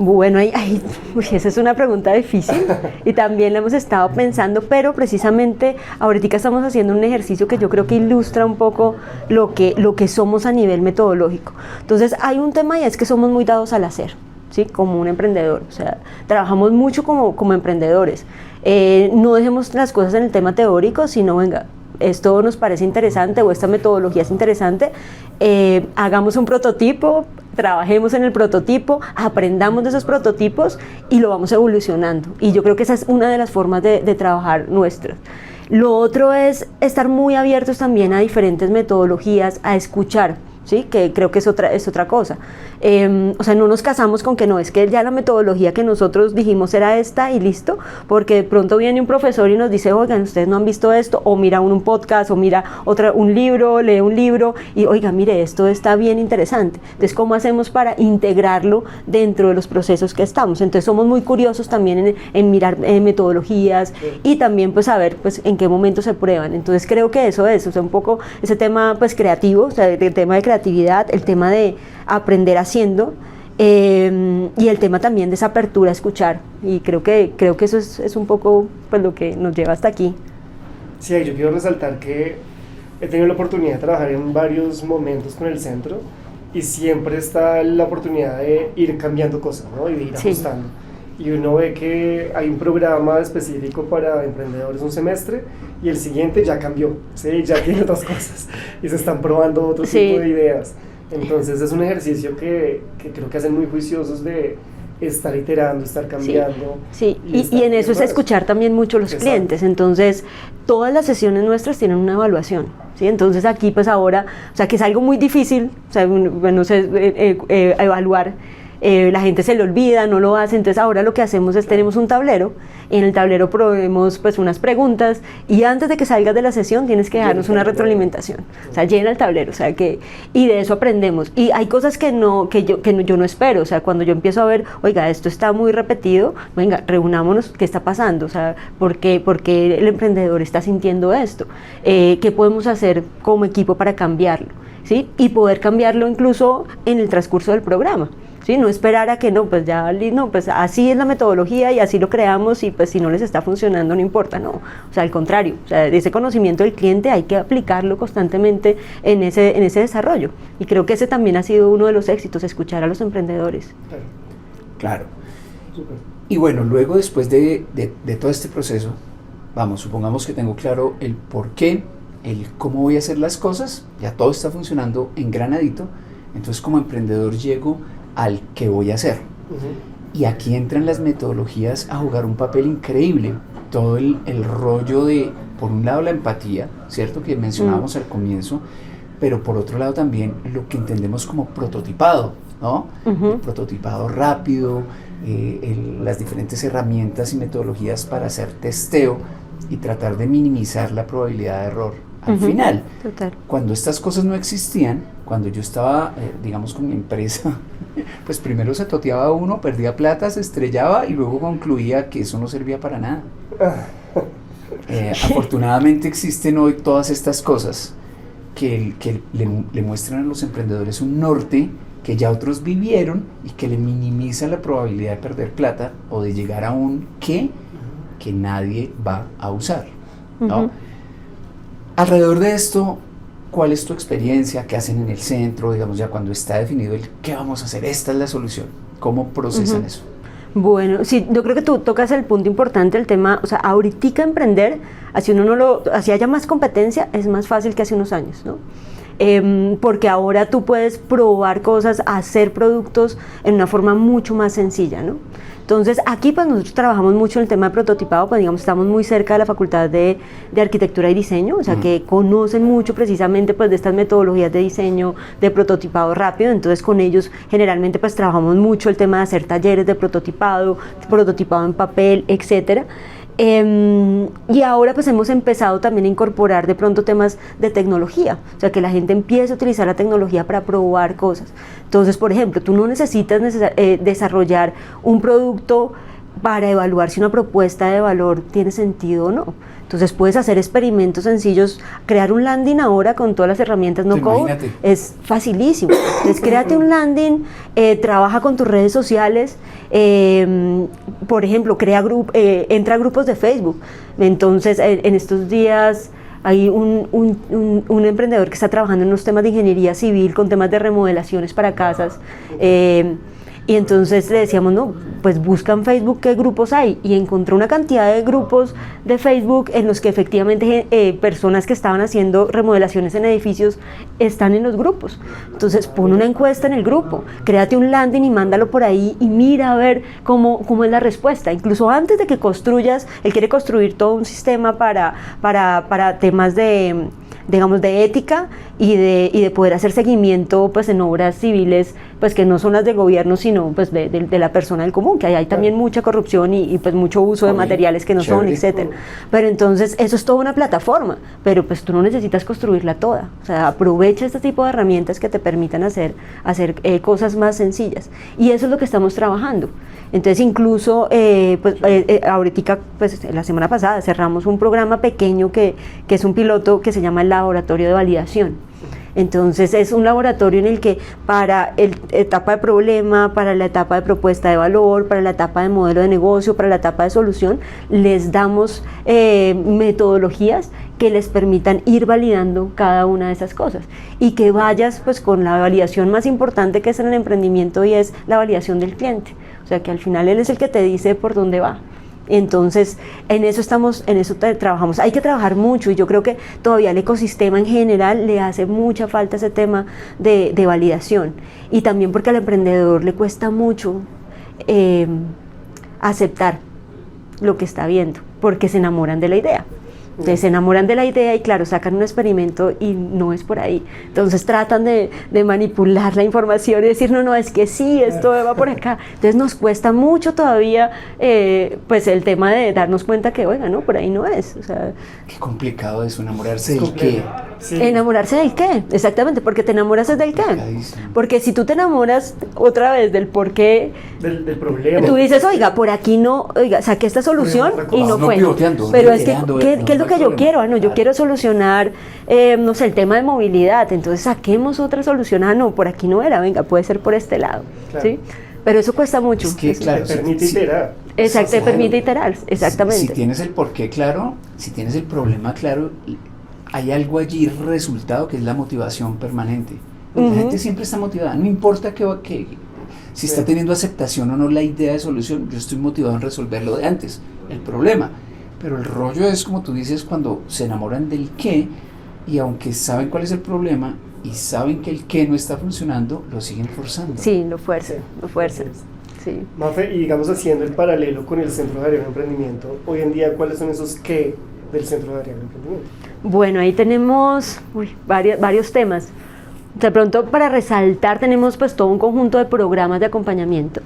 Bueno, esa es una pregunta difícil y también la hemos estado pensando, pero precisamente ahorita estamos haciendo un ejercicio que yo creo que ilustra un poco lo que somos a nivel metodológico. Entonces hay un tema y es que somos muy dados al hacer, ¿sí? Como un emprendedor, o sea, trabajamos mucho como emprendedores. No dejemos las cosas en el tema teórico, sino venga, esto nos parece interesante o esta metodología es interesante, hagamos un prototipo, trabajemos en el prototipo, aprendamos de esos prototipos y lo vamos evolucionando. Y yo creo que esa es una de las formas de trabajar nuestras. Lo otro es estar muy abiertos también a diferentes metodologías, a escuchar, ¿sí? Que creo que es otra cosa. O sea, no nos casamos con que no, es que ya la metodología que nosotros dijimos era esta y listo, porque de pronto viene un profesor y nos dice, oigan, ustedes no han visto esto, o mira un podcast, o mira un libro, lee un libro, y oiga, mire, esto está bien interesante. Entonces, ¿cómo hacemos para integrarlo dentro de los procesos que estamos? Entonces, somos muy curiosos también en mirar metodologías y también, pues, saber, pues, en qué momento se prueban. Entonces, creo que eso es, o sea, un poco ese tema, pues, creativo, o sea, el tema de creatividad, el tema de aprender haciendo y el tema también de esa apertura a escuchar, y creo que eso es un poco pues lo que nos lleva hasta aquí. Sí, yo quiero resaltar que he tenido la oportunidad de trabajar en varios momentos con el centro y siempre está la oportunidad de ir cambiando cosas, ¿no? Y de ir ajustando. Y uno ve que hay un programa específico para emprendedores un semestre y el siguiente ya cambió, ¿sí? Ya tiene otras cosas y se están probando otro tipo de ideas. Entonces es un ejercicio que creo que hacen muy juiciosos de estar iterando, estar cambiando. Sí. Y en eso es escuchar también mucho los clientes. Entonces todas las sesiones nuestras tienen una evaluación, ¿sí? Entonces aquí pues ahora, o sea que es algo muy difícil, o sea, no sé, evaluar. La gente se le olvida, no lo hace, entonces ahora lo que hacemos es tenemos un tablero, y en el tablero proveemos pues unas preguntas y antes de que salgas de la sesión tienes que dejarnos una retroalimentación, o sea, llena el tablero, o sea que, y de eso aprendemos, y hay cosas que yo no espero, o sea, cuando yo empiezo a ver, oiga, esto está muy repetido, venga, reunámonos, ¿qué está pasando? O sea, ¿por qué el emprendedor está sintiendo esto? ¿Qué podemos hacer como equipo para cambiarlo? ¿Sí? Y poder cambiarlo incluso en el transcurso del programa. ¿Sí? No esperar a que pues así es la metodología y así lo creamos y pues si no les está funcionando no importa, no, o sea, al contrario, o sea, ese conocimiento del cliente hay que aplicarlo constantemente en ese desarrollo, y creo que ese también ha sido uno de los éxitos, escuchar a los emprendedores. Claro. Y bueno, luego después de todo este proceso, supongamos que tengo claro el por qué, el cómo voy a hacer las cosas, ya todo está funcionando engranadito, entonces como emprendedor llego al que voy a hacer. Y aquí entran las metodologías a jugar un papel increíble. Todo el rollo de, por un lado, la empatía, ¿cierto? Que mencionábamos al comienzo, pero por otro lado también lo que entendemos como prototipado, ¿no? El prototipado rápido, las diferentes herramientas y metodologías para hacer testeo y tratar de minimizar la probabilidad de error al final. Total. Cuando estas cosas no existían, cuando yo estaba, digamos, con mi empresa, pues primero se toteaba uno, perdía plata, se estrellaba y luego concluía que eso no servía para nada. Afortunadamente existen hoy todas estas cosas que le muestran a los emprendedores un norte que ya otros vivieron y que le minimiza la probabilidad de perder plata o de llegar a un que nadie va a usar, ¿no? Alrededor de esto, ¿cuál es tu experiencia? ¿Qué hacen en el centro? Digamos, ya cuando está definido el qué vamos a hacer, esta es la solución. ¿Cómo procesan eso? Bueno, sí, yo creo que tú tocas el punto importante, el tema, o sea, ahorita emprender, así haya más competencia, es más fácil que hace unos años, ¿no? Porque ahora tú puedes probar cosas, hacer productos en una forma mucho más sencilla, ¿no? Entonces aquí pues nosotros trabajamos mucho en el tema de prototipado, pues digamos estamos muy cerca de la Facultad de Arquitectura y Diseño, o sea que conocen mucho precisamente pues de estas metodologías de diseño, de prototipado rápido, entonces con ellos generalmente pues trabajamos mucho el tema de hacer talleres de prototipado en papel, etcétera. Y ahora pues hemos empezado también a incorporar de pronto temas de tecnología, o sea, que la gente empiece a utilizar la tecnología para probar cosas. Entonces, por ejemplo, tú no necesitas desarrollar un producto para evaluar si una propuesta de valor tiene sentido o no. Entonces puedes hacer experimentos sencillos, crear un landing ahora con todas las herramientas no code, es facilísimo. Entonces créate un landing, trabaja con tus redes sociales, por ejemplo, entra a grupos de Facebook. Entonces en estos días hay un emprendedor que está trabajando en unos temas de ingeniería civil con temas de remodelaciones para casas. Y entonces le decíamos, no, pues busca en Facebook qué grupos hay, y encontró una cantidad de grupos de Facebook en los que efectivamente personas que estaban haciendo remodelaciones en edificios están en los grupos. Entonces pon una encuesta en el grupo, créate un landing y mándalo por ahí y mira a ver cómo es la respuesta. Incluso antes de que construyas, él quiere construir todo un sistema para temas de, digamos, de ética y de poder hacer seguimiento pues en obras civiles pues que no son las del gobierno, sino pues de la persona del común, que hay también mucha corrupción y pues mucho uso de materiales que no son, etcétera. Pero entonces eso es toda una plataforma, pero pues tú no necesitas construirla toda. O sea, aprovecha este tipo de herramientas que te permitan hacer cosas más sencillas, y eso es lo que estamos trabajando. Entonces incluso ahorita pues la semana pasada cerramos un programa pequeño que es un piloto que se llama el Laboratorio de Validación. Entonces es un laboratorio en el que para la etapa de problema, para la etapa de propuesta de valor, para la etapa de modelo de negocio, para la etapa de solución, les damos metodologías que les permitan ir validando cada una de esas cosas, y que vayas pues con la validación más importante que es en el emprendimiento, y es la validación del cliente. O sea, que al final él es el que te dice por dónde va. Entonces, en eso trabajamos. Hay que trabajar mucho, y yo creo que todavía el ecosistema en general le hace mucha falta ese tema de validación. Y también porque al emprendedor le cuesta mucho aceptar lo que está viendo, porque se enamoran de la idea. Entonces se enamoran de la idea y claro, sacan un experimento y no es por ahí. Entonces tratan de manipular la información y decir, no, es que sí, esto va por acá. Entonces nos cuesta mucho todavía pues el tema de darnos cuenta que, oiga, no, por ahí no es. O sea, qué complicado es enamorarse del qué. Sí. ¿Enamorarse del qué? Exactamente, porque te enamoras del qué. Porque si tú te enamoras otra vez del por qué, del problema, tú dices, oiga, por aquí no, oiga, saqué esta solución y no fue. Pero es que, ¿qué es lo que yo quiero? Yo quiero solucionar, no sé, el tema de movilidad. Entonces saquemos otra solución. No, por aquí no era, venga, puede ser por este lado. Claro. ¿Sí? Pero eso cuesta mucho. Es que, claro, te permite iterar. Exacto, te permite iterar, exactamente. Si tienes el porqué claro, si tienes el problema claro, hay algo allí, resultado, que es la motivación permanente. La gente siempre está motivada, no importa que si está teniendo aceptación o no la idea de solución, yo estoy motivado en resolverlo de antes, el problema. Pero el rollo es, como tú dices, cuando se enamoran del qué, y aunque saben cuál es el problema y saben que el qué no está funcionando, lo siguen forzando. Sí, lo fuerzan. Sí. Mafe, y digamos haciendo el paralelo con el Centro de Área de Emprendimiento, hoy en día, ¿cuáles son esos qué del Centro de Área de Emprendimiento? Bueno, ahí tenemos varios temas. De pronto, para resaltar, tenemos pues todo un conjunto de programas de acompañamiento,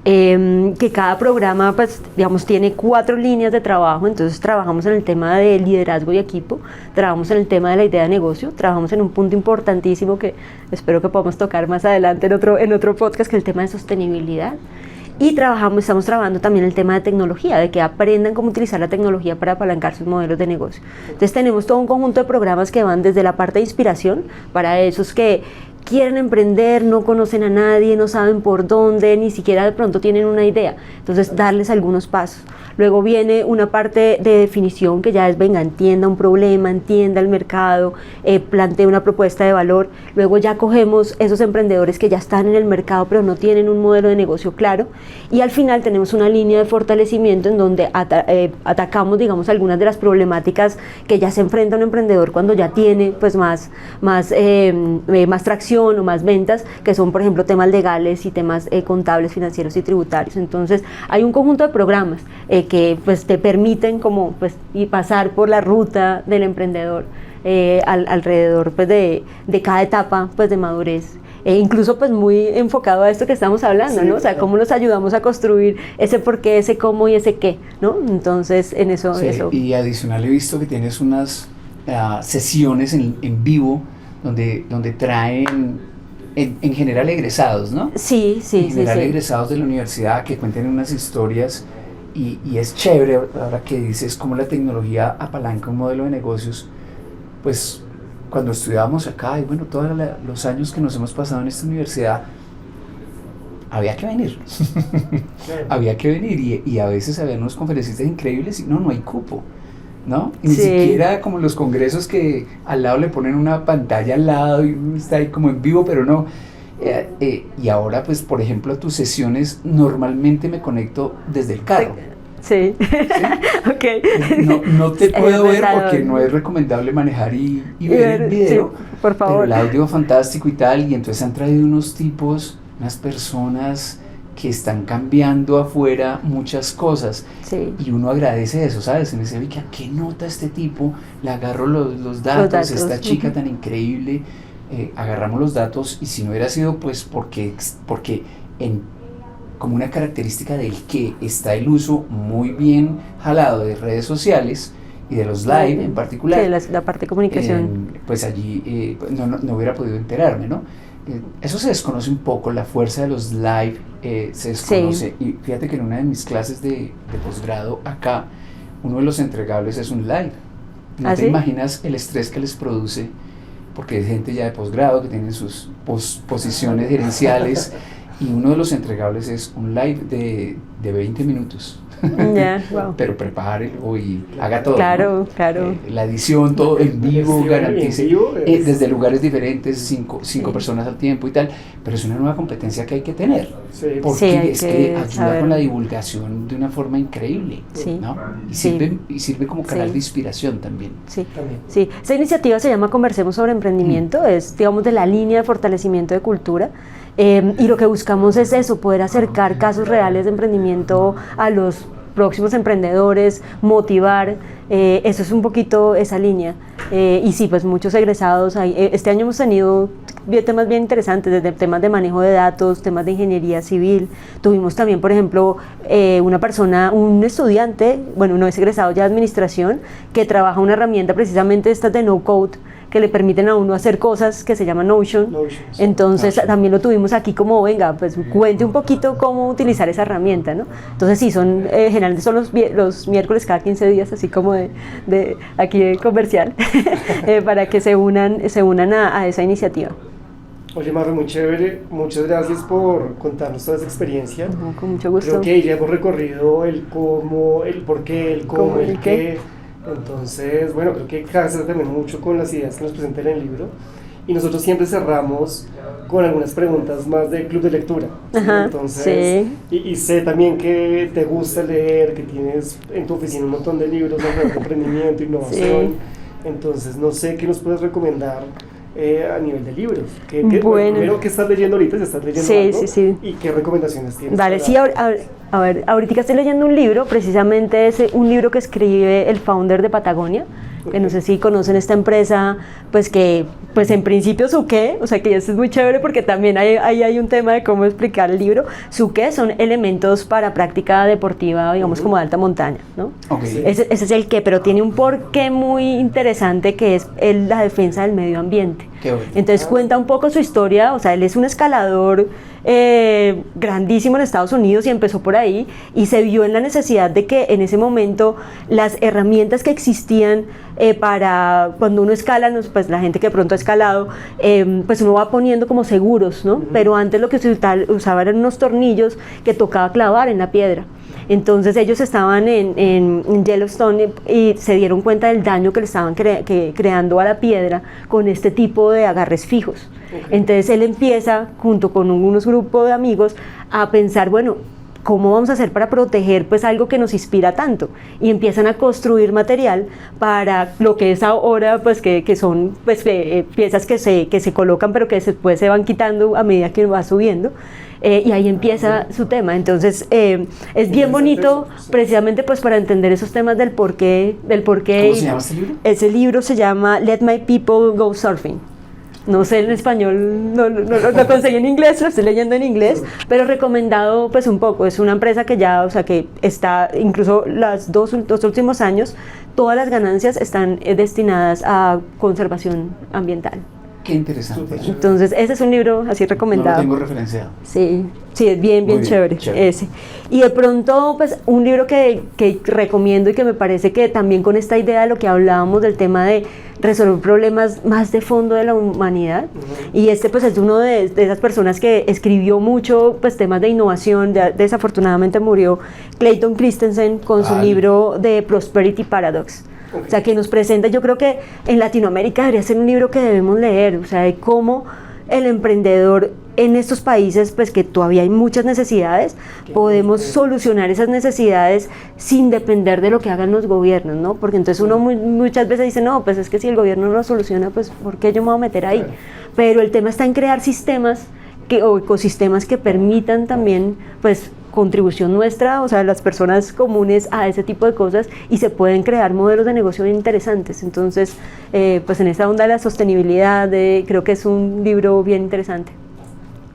que cada programa pues digamos tiene 4 líneas de trabajo. Entonces trabajamos en el tema de liderazgo y equipo, trabajamos en el tema de la idea de negocio, trabajamos en un punto importantísimo que espero que podamos tocar más adelante en otro podcast, que es el tema de sostenibilidad. Y estamos trabajando también el tema de tecnología, de que aprendan cómo utilizar la tecnología para apalancar sus modelos de negocio. Entonces tenemos todo un conjunto de programas que van desde la parte de inspiración, para esos que quieren emprender, no conocen a nadie, no saben por dónde, ni siquiera de pronto tienen una idea. Entonces darles algunos pasos. Luego viene una parte de definición, que ya es, venga, entienda un problema, entienda el mercado, plantee una propuesta de valor. Luego ya cogemos esos emprendedores que ya están en el mercado pero no tienen un modelo de negocio claro, y al final tenemos una línea de fortalecimiento en donde atacamos, digamos, algunas de las problemáticas que ya se enfrenta un emprendedor cuando ya tiene pues más tracción o más ventas, que son por ejemplo temas legales y temas contables, financieros y tributarios. Entonces hay un conjunto de programas que pues te permiten como pues y pasar por la ruta del emprendedor alrededor pues, de cada etapa pues, de madurez. Incluso pues muy enfocado a esto que estamos hablando, Sí, ¿no? O sea, claro. cómo nos ayudamos a construir ese por qué, ese cómo y ese qué, ¿no? Entonces, en eso... Sí, eso. y adicional he visto que tienes unas sesiones en vivo donde traen en general egresados, ¿no? Sí, sí, En sí, general sí. egresados de la universidad que cuenten unas historias y es chévere ahora que dices cómo la tecnología apalanca un modelo de negocios. Pues cuando estudiábamos acá y bueno, todos los años que nos hemos pasado en esta universidad, había que venir. Claro. Había que venir y a veces había unos conferencistas increíbles y no hay cupo, ¿no? Ni Sí. siquiera como los congresos que al lado le ponen una pantalla al lado y uno está ahí como en vivo, pero no. Y ahora pues por ejemplo a tus sesiones normalmente me conecto desde el carro. Sí, ok. No te Es puedo ver verdad. porque no es recomendable manejar y ver el video, sí, por favor. pero el audio fantástico y tal, y entonces han traído unos tipos, unas personas que están cambiando afuera muchas cosas Sí. y uno agradece eso, ¿sabes? En ese que ¿a qué nota este tipo? Le agarro los datos, esta chica tan increíble, agarramos los datos y si no hubiera sido pues porque como una característica del que está el uso muy bien jalado de redes sociales y de los live en particular, Sí, la parte de comunicación. pues allí no hubiera podido enterarme, ¿no? Eso se desconoce un poco, la fuerza de los live se desconoce. Sí. Y fíjate que en una de mis clases de posgrado acá, uno de los entregables es un live. No te imaginas el estrés que les produce, porque hay gente ya de posgrado que tienen sus posiciones gerenciales y uno de los entregables es un live de 20 minutos. Wow. Pero prepárelo y haga todo. Claro, ¿no? claro. La edición, todo en vivo, Sí, garantice. en vivo desde lugares diferentes, cinco personas al tiempo y tal. Pero es una nueva competencia que hay que tener. Sí. Porque es que ayuda saber. con la divulgación de una forma increíble. Sí. ¿no? Y sirve como canal de inspiración también. Sí. También. Sí. Esta iniciativa se llama Conversemos sobre Emprendimiento. Es, digamos, de la línea de fortalecimiento de cultura. Y lo que buscamos es eso, poder acercar casos reales de emprendimiento a los próximos emprendedores, motivar, eso es un poquito esa línea. Y sí, pues muchos egresados, este año hemos tenido temas bien interesantes, desde temas de manejo de datos, temas de ingeniería civil. Tuvimos también, por ejemplo, un estudiante, bueno, no es egresado ya de administración, que trabaja una herramienta precisamente esta de no code, que le permiten a uno hacer cosas que se llaman Notion. Entonces también lo tuvimos aquí como, venga, pues cuente un poquito cómo utilizar esa herramienta, ¿no? Entonces sí, generalmente son los miércoles cada 15 días, así como de aquí de comercial, para que se unan a esa iniciativa. Oye, Marro, muy chévere, muchas gracias por contarnos toda esa experiencia. Con mucho gusto. Creo que ya hemos recorrido el cómo, el por qué, el cómo, el qué. Entonces, bueno, creo que casa también mucho con las ideas que nos presenta en el libro. Y nosotros siempre cerramos con algunas preguntas más del club de lectura. Ajá, entonces, sí. y sé también que te gusta leer, que tienes en tu oficina un montón de libros de emprendimiento, innovación. Sí. Entonces, no sé qué nos puedes recomendar a nivel de libros. Bueno. Primero, ¿qué estás leyendo ahorita? ¿Si estás leyendo Sí, algo? sí. ¿Y qué recomendaciones tienes? Dale, sí, a ver, ahorita estoy leyendo un libro, precisamente es un libro que escribe el founder de Patagonia, que no sé si conocen esta empresa, pues que, pues en principio su qué, o sea que esto es muy chévere porque también hay un tema de cómo explicar el libro. Su qué son elementos para práctica deportiva, digamos como de alta montaña, ¿no? Okay. Sí. Ese es el qué, pero tiene un porqué muy interesante que es la defensa del medio ambiente. Qué bueno. Entonces cuenta un poco su historia, o sea, él es un escalador grandísimo en Estados Unidos y empezó por ahí y se vio en la necesidad de que en ese momento las herramientas que existían para cuando uno escala, pues la gente que de pronto ha escalado, pues uno va poniendo como seguros, ¿no? Pero antes lo que se usaba eran unos tornillos que tocaba clavar en la piedra. Entonces ellos estaban en Yellowstone y se dieron cuenta del daño que le estaban creando a la piedra con este tipo de agarres fijos. Okay. Entonces él empieza, junto con unos grupos de amigos, a pensar, bueno, ¿cómo vamos a hacer para proteger pues algo que nos inspira tanto? Y empiezan a construir material para lo que es ahora, pues que son pues, piezas que se colocan, pero que después se van quitando a medida que va subiendo. Y ahí empieza su tema. Entonces es bien bonito precisamente pues para entender esos temas del porqué. ¿Cómo se llama este libro? Ese libro se llama Let My People Go Surfing. No sé en español, no lo conseguí en inglés, lo estoy leyendo en inglés, pero recomendado pues un poco. Es una empresa que ya, o sea, que está, incluso los dos últimos años, todas las ganancias están destinadas a conservación ambiental. Qué interesante. Entonces, ese es un libro así recomendado. No lo tengo referenciado. Sí, es bien chévere ese. Y de pronto, pues, un libro que recomiendo y que me parece que también con esta idea de lo que hablábamos del tema de resolver problemas más de fondo de la humanidad, y este pues es uno de esas personas que escribió mucho pues temas de innovación. Desafortunadamente murió Clayton Christensen con su libro de Prosperity Paradox. O sea, que nos presenta, yo creo que en Latinoamérica debería ser un libro que debemos leer, o sea, de cómo el emprendedor en estos países, pues que todavía hay muchas necesidades, podemos solucionar esas necesidades sin depender de lo que hagan los gobiernos, ¿no? Porque entonces uno muchas veces dice, no, pues es que si el gobierno no lo soluciona, pues ¿por qué yo me voy a meter ahí? Pero el tema está en crear sistemas o ecosistemas que permitan también, pues, contribución nuestra, o sea, las personas comunes a ese tipo de cosas, y se pueden crear modelos de negocio bien interesantes. Entonces, pues en esa onda de la sostenibilidad, creo que es un libro bien interesante.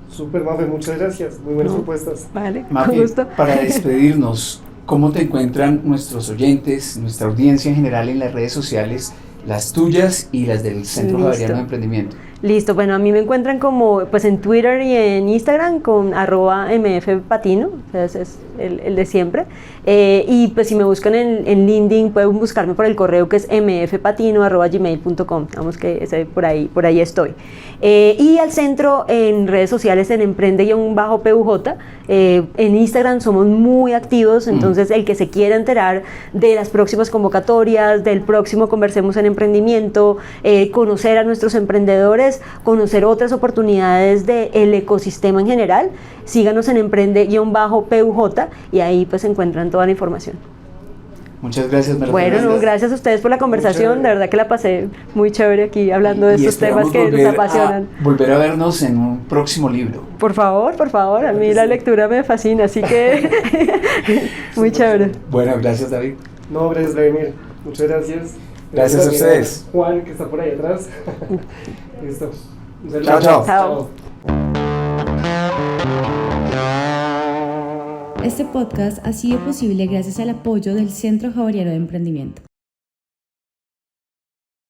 Súper, Mafe, muchas gracias, muy buenas propuestas. Vale, Mafe, con gusto. para despedirnos, ¿cómo te encuentran nuestros oyentes, nuestra audiencia en general en las redes sociales, las tuyas y las del Centro Javeriano de Emprendimiento? Listo, bueno, a mí me encuentran como pues en Twitter y en Instagram con @mfpatino, o sea, ese es el de siempre. Y pues si me buscan en LinkedIn pueden buscarme por el correo que es mfpatino@gmail.com. Vamos que ese, por ahí estoy. Y al centro en redes sociales en emprende-puj. En Instagram somos muy activos, entonces el que se quiera enterar de las próximas convocatorias, del próximo Conversemos en Emprendimiento, conocer a nuestros emprendedores, conocer otras oportunidades del ecosistema en general, síganos en emprende-puj y ahí pues encuentran toda la información. Muchas gracias, María. Bueno, gracias a ustedes por la conversación, de verdad que la pasé muy chévere aquí hablando de estos temas que nos apasionan. Volver a vernos en un próximo libro. Por favor, a mí la lectura me fascina, así que muy chévere. Bueno, gracias, David. No, gracias, Vladimir, muchas gracias. Gracias a ustedes. Juan, que está por ahí atrás. Listo. Chao. Este podcast ha sido posible gracias al apoyo del Centro Javeriano de Emprendimiento.